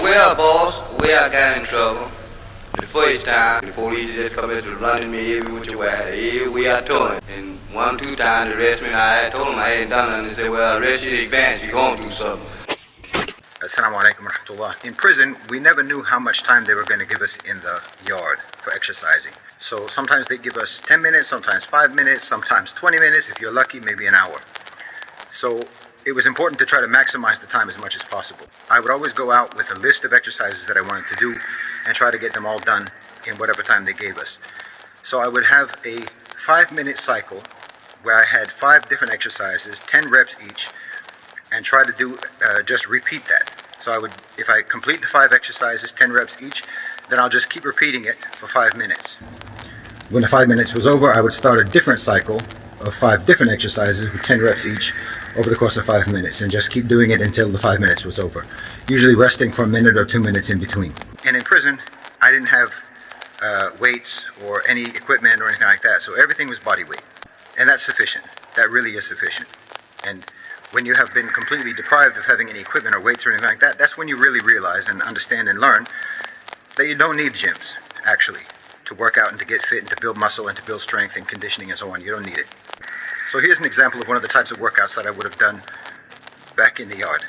Well, boss, the way I got in trouble, the first time, the police just come in to running me every which way, every way I told him. And 1, 2 times they arrested me, and I told them I hadn't done nothing. They said, well, arrest you in advance, you're going to do something. Assalamu alaikum warahmatullah. In prison, we never knew how much time they were going to give us in the yard for exercising. So sometimes they give us 10 minutes, sometimes 5 minutes, sometimes 20 minutes, if you're lucky, maybe an hour. So it was important to try to maximize the time as much as possible. I would always go out with a list of exercises that I wanted to do and try to get them all done in whatever time they gave us. So I would have a 5-minute cycle where I had 5 different exercises, 10 reps each, and try to do just repeat that. So I would, if I complete the 5 exercises, 10 reps each, then I'll just keep repeating it for 5 minutes. When the 5 minutes was over, I would start a different cycle of 5 different exercises with 10 reps each over the course of 5 minutes, and just keep doing it until the 5 minutes was over, usually resting for a minute or 2 minutes in between. And in prison, I didn't have weights or any equipment or anything like that, so everything was body weight, and that's sufficient. That really is sufficient. And when you have been completely deprived of having any equipment or weights or anything like that, that's when you really realize and understand and learn that you don't need gyms, actually, to work out and to get fit and to build muscle and to build strength and conditioning and so on. You don't need it. So here's an example of one of the types of workouts that I would have done back in the yard.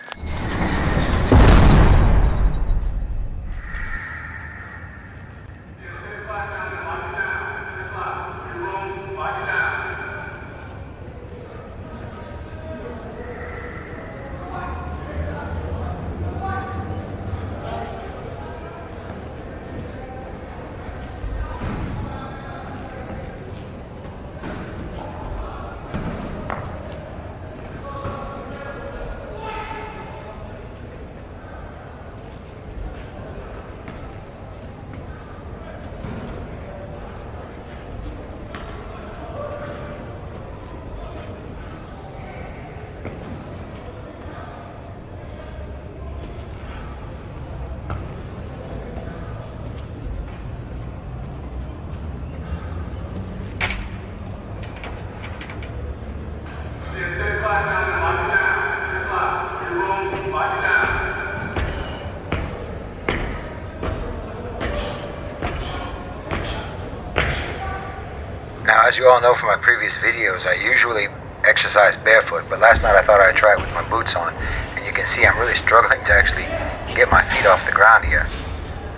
Now, as you all know from my previous videos, I usually exercise barefoot, but last night I thought I'd try it with my boots on, and you can see I'm really struggling to actually get my feet off the ground here.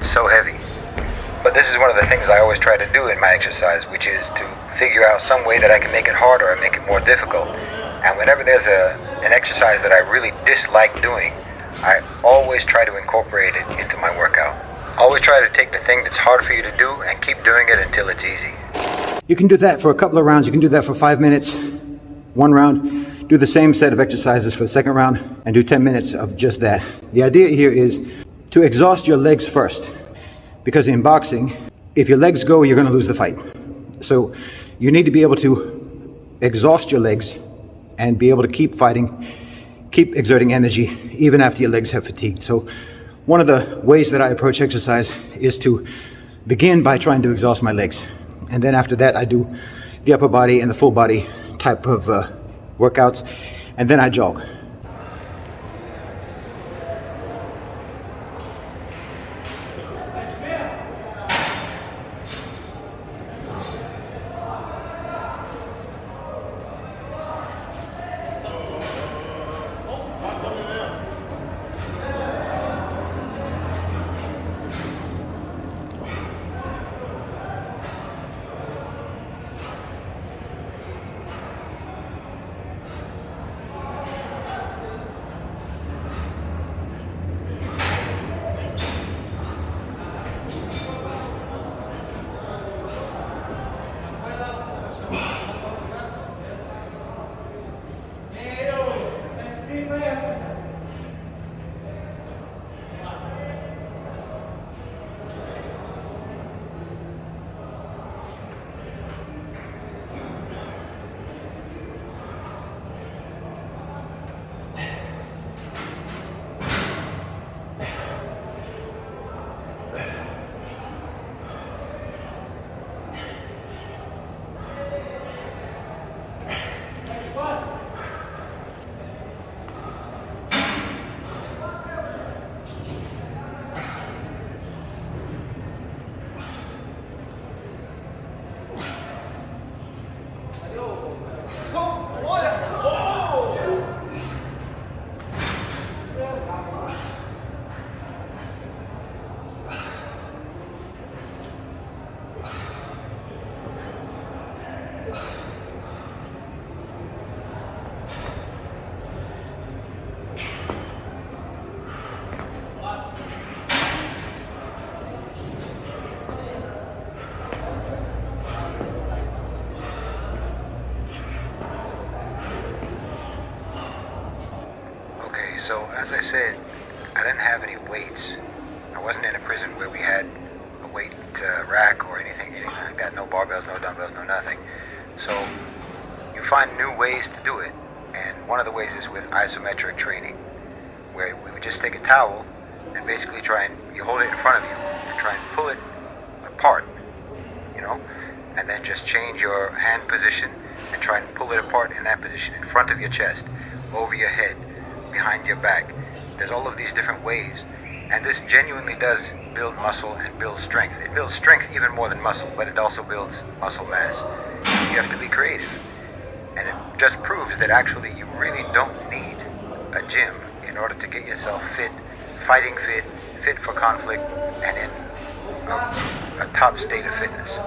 It's so heavy. But this is one of the things I always try to do in my exercise, which is to figure out some way that I can make it harder or make it more difficult. And whenever there's an exercise that I really dislike doing, I always try to incorporate it into my workout. Always try to take the thing that's hard for you to do and keep doing it until it's easy. You can do that for a couple of rounds. You can do that for 5 minutes, 1 round. Do the same set of exercises for the second round and do 10 minutes of just that. The idea here is to exhaust your legs first, because in boxing, if your legs go, you're going to lose the fight. So you need to be able to exhaust your legs and be able to keep fighting, keep exerting energy even after your legs have fatigued. So one of the ways that I approach exercise is to begin by trying to exhaust my legs. And then after that, I do the upper body and the full body type of workouts, and then I jog. So as I said, I didn't have any weights. I wasn't in a prison where we had a weight rack or anything like that. No barbells, no dumbbells, no nothing. So you find new ways to do it. And one of the ways is with isometric training, where we would just take a towel and basically you hold it in front of you and try and pull it apart, and then just change your hand position and try and pull it apart in that position, in front of your chest, over your head, behind your back. There's all of these different ways, and this genuinely does build muscle and build strength. It builds strength even more than muscle, but it also builds muscle mass. You have to be creative, and it just proves that actually you really don't need a gym in order to get yourself fit, fighting fit, fit for conflict, and in a top state of fitness.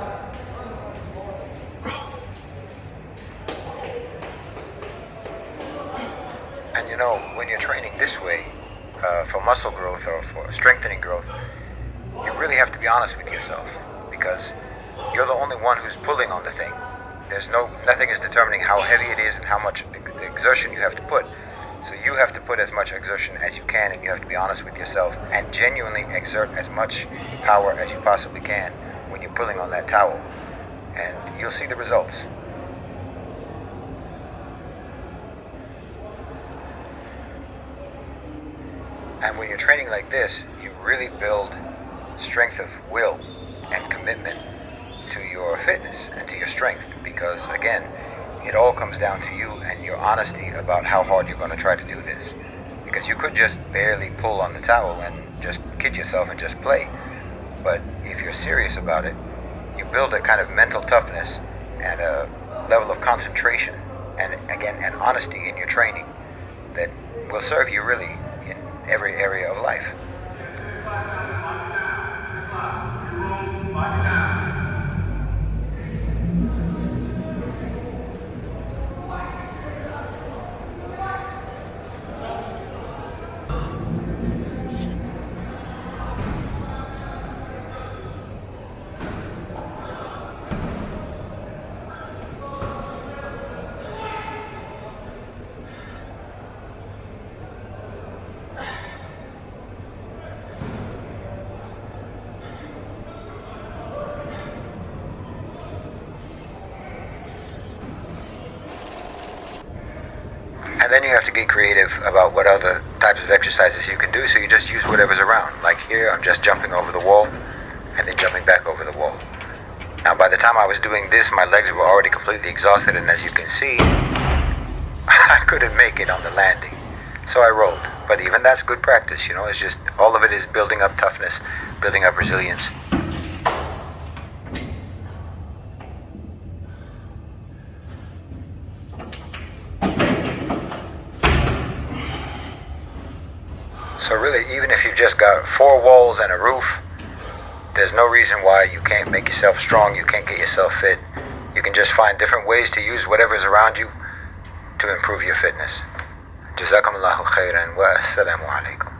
And when you're training this way, for muscle growth or for strengthening growth, you really have to be honest with yourself, because you're the only one who's pulling on the thing. Nothing is determining how heavy it is and how much exertion you have to put. So you have to put as much exertion as you can, and you have to be honest with yourself and genuinely exert as much power as you possibly can when you're pulling on that towel, and you'll see the results. And when you're training like this, you really build strength of will and commitment to your fitness and to your strength, because again, it all comes down to you and your honesty about how hard you're going to try to do this. Because you could just barely pull on the towel and just kid yourself and just play. But if you're serious about it, you build a kind of mental toughness and a level of concentration and again, an honesty in your training that will serve you really in every area of life. And then you have to get creative about what other types of exercises you can do, so you just use whatever's around. Like here, I'm just jumping over the wall and then jumping back over the wall. Now, by the time I was doing this, my legs were already completely exhausted, and as you can see, I couldn't make it on the landing. So I rolled. But even that's good practice, it's just, all of it is building up toughness, building up resilience. So really, even if you've just got 4 walls and a roof, there's no reason why you can't make yourself strong, you can't get yourself fit. You can just find different ways to use whatever's around you to improve your fitness. Jazakumullahu khairan wa assalamu alaikum.